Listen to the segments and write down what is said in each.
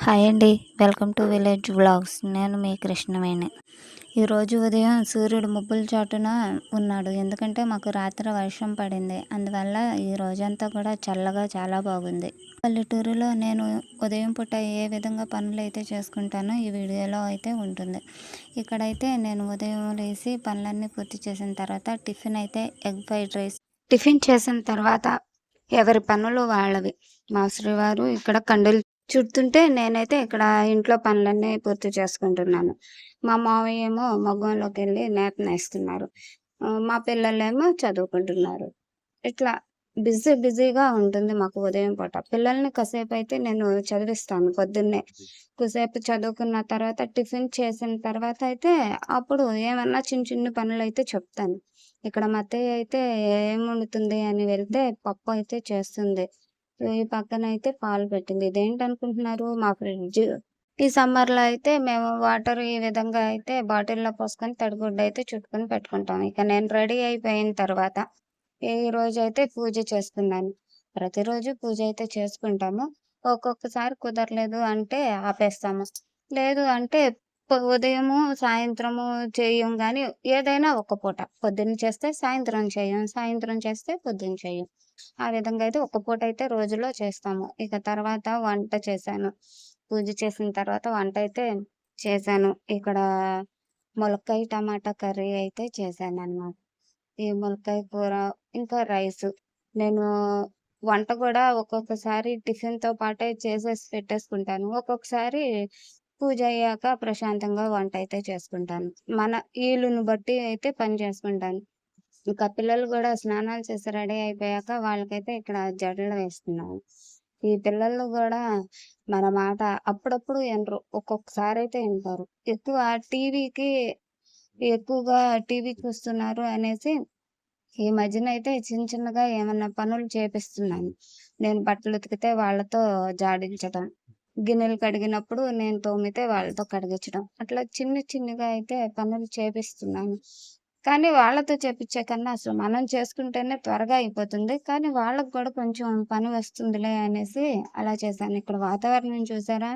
Hi అండి. Welcome to village vlogs. నేను మీ కృష్ణవేణి. ఈరోజు ఉదయం సూర్యుడు ముబ్బుల చాటున ఉన్నాడు. ఎందుకంటే మాకు రాత్రి వర్షం పడింది. అందువల్ల ఈ రోజంతా కూడా చల్లగా చాలా బాగుంది. పల్లెటూరులో నేను ఉదయం పూట ఏ విధంగా పనులు అయితే చేసుకుంటానో ఈ వీడియోలో అయితే ఉంటుంది. ఇక్కడైతే నేను ఉదయం లేచి పనులన్నీ పూర్తి చేసిన తర్వాత టిఫిన్ అయితే ఎగ్ ఫ్రైడ్ రైస్ టిఫిన్ చేసిన తర్వాత ఎవరి పనులు వాళ్ళవి. మా శ్రీవారు ఇక్కడ కండులు చుడుతుంటే నేనైతే ఇక్కడ ఇంట్లో పనులన్నీ పూర్తి చేసుకుంటున్నాను. మా మావయ్య ఏమో మగ్గంలోకి వెళ్ళి నేతనేస్తున్నారు. మా పిల్లలేమో చదువుకుంటున్నారు. ఇట్లా బిజీగా ఉంటుంది మాకు ఉదయం పూట. పిల్లల్ని కాసేపు అయితే నేను చదివిస్తాను పొద్దున్నే. కాసేపు చదువుకున్న తర్వాత టిఫిన్ చేసిన తర్వాత అయితే అప్పుడు ఏమన్నా చిన్ని పనులైతే చెప్తాను. ఇక్కడ మా అత్తయ్య అయితే ఏం వండుతుంది అని వెళ్తే పప్పు అయితే చేస్తుంది. ఈ పక్కనైతే పాలు పెట్టింది. ఇదేంటనుకుంటున్నారు, మా ఫ్రిడ్జ్. ఈ సమ్మర్‌లో అయితే మేము వాటర్ ఈ విధంగా అయితే బాటిల్‌లో పోసుకొని తడిగుడ్డ అయితే చుట్టుకొని పెట్టుకుంటాం. ఇక నేను రెడీ అయిపోయిన తర్వాత ఈరోజైతే పూజ చేసుకున్నాను. ప్రతిరోజు పూజ అయితే చేసుకుంటాము. ఒక్కొక్కసారి కుదరలేదు అంటే ఆపేస్తాము. లేదు అంటే ఉదయము, సాయంత్రము చెయ్యం గానీ ఏదైనా ఒక పూట. పొద్దున్న చేస్తే సాయంత్రం చెయ్యం. సాయంత్రం చేస్తే పొద్దున్న చెయ్యం. ఆ విధంగా అయితే ఒక పూట అయితే రోజులో చేస్తాము. ఇక తర్వాత వంట చేశాను. పూజ చేసిన తర్వాత వంట అయితే చేశాను. ఇక్కడ ములక్కాయ టమాటా కర్రీ అయితే చేశాననమాట. ఈ ములక్కాయ కూర, ఇంకా రైసు. నేను వంట కూడా ఒక్కొక్కసారి టిఫిన్‌తో పాటే చేసేసి పెట్టేసుకుంటాను. ఒక్కొక్కసారి పూజ అయ్యాక ప్రశాంతంగా వంట అయితే చేసుకుంటాను. మన ఈలుని బట్టి అయితే పని చేసుకుంటాను. ఇంకా పిల్లలు గూడా స్నానాలు చేసి రెడీ అయిపోయాక వాళ్ళకైతే ఇక్కడ జడలు వేస్తున్నాను. ఈ పిల్లలు గూడా మన మాట అప్పుడప్పుడు ఇనరు. ఒక్కొక్కసారయితే ఇంటారు. టీవీకి ఎక్కువగా టీవీ చూస్తున్నారు అనేసి ఈ మధ్యనైతే చిన్నగా ఏమన్నా పనులు చేపిస్తున్నాను. నేను బట్టలు ఉతికితే వాళ్ళతో జాడించడం. గిన్నెలు కడిగినప్పుడు నేను తోమితే వాళ్ళతో కడిగించడం. అట్లా చిన్నగా అయితే పనులు చేపిస్తున్నాను. కానీ వాళ్ళతో చేపిచ్చే కన్నా అసలు మనం చేసుకుంటేనే త్వరగా అయిపోతుంది. కానీ వాళ్ళకి కూడా కొంచెం పని వస్తుందిలే అనేసి అలా చేశాను. ఇక్కడ వాతావరణం చూసారా?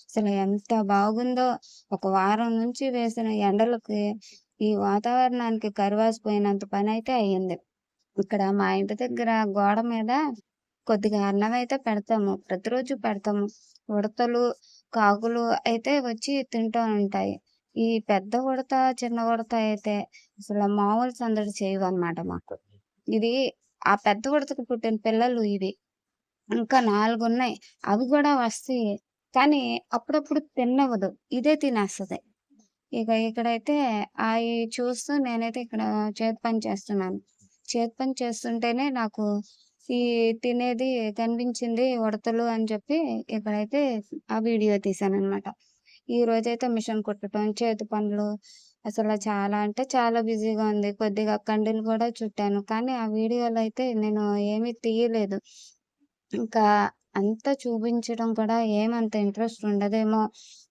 అసలు ఎంత బాగుందో! ఒక వారం నుంచి వేసిన ఎండలకి ఈ వాతావరణానికి కరువాసిపోయినంత పనైతే అయ్యింది. ఇక్కడ మా ఇంటి దగ్గర గోడ మీద కొద్దిగా అన్నమైతే పెడతాము. ప్రతిరోజు పెడతాము. ఉడతలు, కాకులు అయితే వచ్చి తింటూ ఉంటాయి. ఈ పెద్ద ఉడత, చిన్న ఉడత అయితే అసలు మామూలు సందడి చేయవన్నమాట మాకు. ఇది ఆ పెద్ద ఉడతకు పుట్టిన పిల్లలు ఇవి. ఇంకా 4 ఉన్నాయి. అవి గూడా వస్తాయి. కానీ అప్పుడప్పుడు తిననివ్వదు. ఇదే తినేస్తది. ఇక ఇక్కడైతే అయి చూస్తూ నేనైతే ఇక్కడ చేతి పని చేస్తున్నాను. చేతి పని చేస్తుంటేనే నాకు ఈ తినేది కనిపించింది ఉడతలు అని చెప్పి ఇక్కడైతే ఆ వీడియో తీశాననమాట. ఈరోజైతే మిషన్ కుట్టటం, చేతి పనులు అసలు చాలా అంటే చాలా బిజీగా ఉంది. కొద్దిగా కండీలు కూడా చుట్టాను. కానీ ఆ వీడియోలో అయితే నేను ఏమీ తీయలేదు. ఇంకా అంతా చూపించడం కూడా ఏమంత ఇంట్రెస్ట్ ఉండదేమో,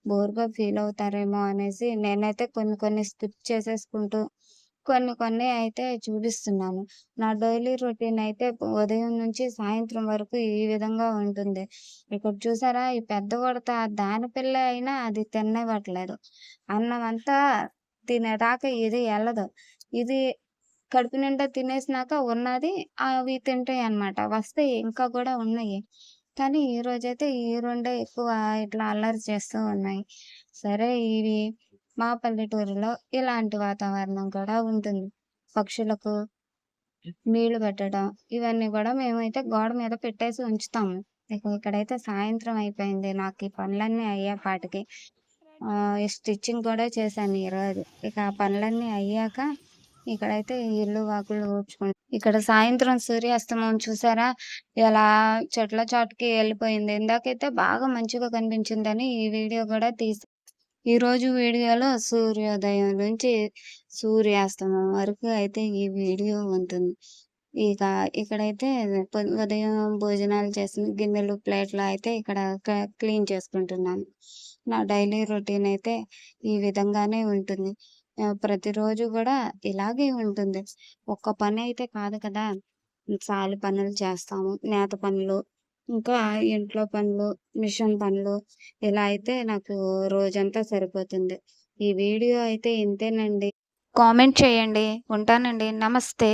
బోర్‌గా ఫీల్ అవుతారేమో అనేసి నేనైతే కొన్ని స్కిప్ చేసేసుకుంటూ కొన్ని అయితే చూపిస్తున్నాను. నా డైలీ రొటీన్ అయితే ఉదయం నుంచి సాయంత్రం వరకు ఈ విధంగా ఉంటుంది. ఇక్కడ చూసారా, ఈ పెద్ద ఉడత దాని పిల్ల అయినా అది తిననివ్వట్లేదు. అన్నమంతా తినేదాకా ఇది ఎళ్ళదు. ఇది కడుపు నిండా తినేసినాక ఉన్నది అవి తింటాయన్నమాట. వస్తాయి ఇంకా కూడా ఉన్నాయి. కానీ ఈరోజైతే ఈ రెండే ఎక్కువ ఇట్లా అల్లరి చేస్తూ ఉన్నాయి. సరే, ఇవి మా పల్లెటూరులో ఇలాంటి వాతావరణం కూడా ఉంటుంది. పక్షులకు నీళ్లు పెట్టడం ఇవన్నీ కూడా మేమైతే గోడ మీద పెట్టేసి ఉంచుతాము. ఇక్కడైతే సాయంత్రం అయిపోయింది. నాకు ఈ పనులన్నీ అయ్యేపాటికి. స్టిచ్చింగ్ కూడా చేశాను ఈరోజు. ఇక ఆ పనులన్నీ అయ్యాక ఇక్కడైతే ఇల్లు వాకిలు ఊడ్చుకుంటూ ఇక్కడ సాయంత్రం సూర్యాస్తమయం చూసారా? ఎలా చెట్ల చాటుకి వెళ్ళిపోయింది. ఇందాకైతే బాగా మంచిగా కనిపించిందని ఈ వీడియో కూడా తీసా. ఈరోజు వీడియోలో సూర్యోదయం నుంచి సూర్యాస్తమయం వరకు అయితే ఈ వీడియో ఉంటుంది. ఇక ఇక్కడైతే ఉదయం భోజనాలు చేసిన గిన్నెలు, ప్లేట్లు అయితే ఇక్కడ క్లీన్ చేసుకుంటున్నాను. నా డైలీ రొటీన్ అయితే ఈ విధంగానే ఉంటుంది. ప్రతిరోజు గూడా ఇలాగే ఉంటుంది. ఒక్క పని అయితే కాదు కదా! చాలా పనులు చేస్తాము. నేత పనులు, ఇంకా ఇంట్లో పనులు, మిషన్ పనులు ఇలా అయితే నాకు రోజంతా సరిపోతుంది. ఈ వీడియో అయితే ఇంతేనండి. కామెంట్ చేయండి. ఉంటానండి. నమస్తే.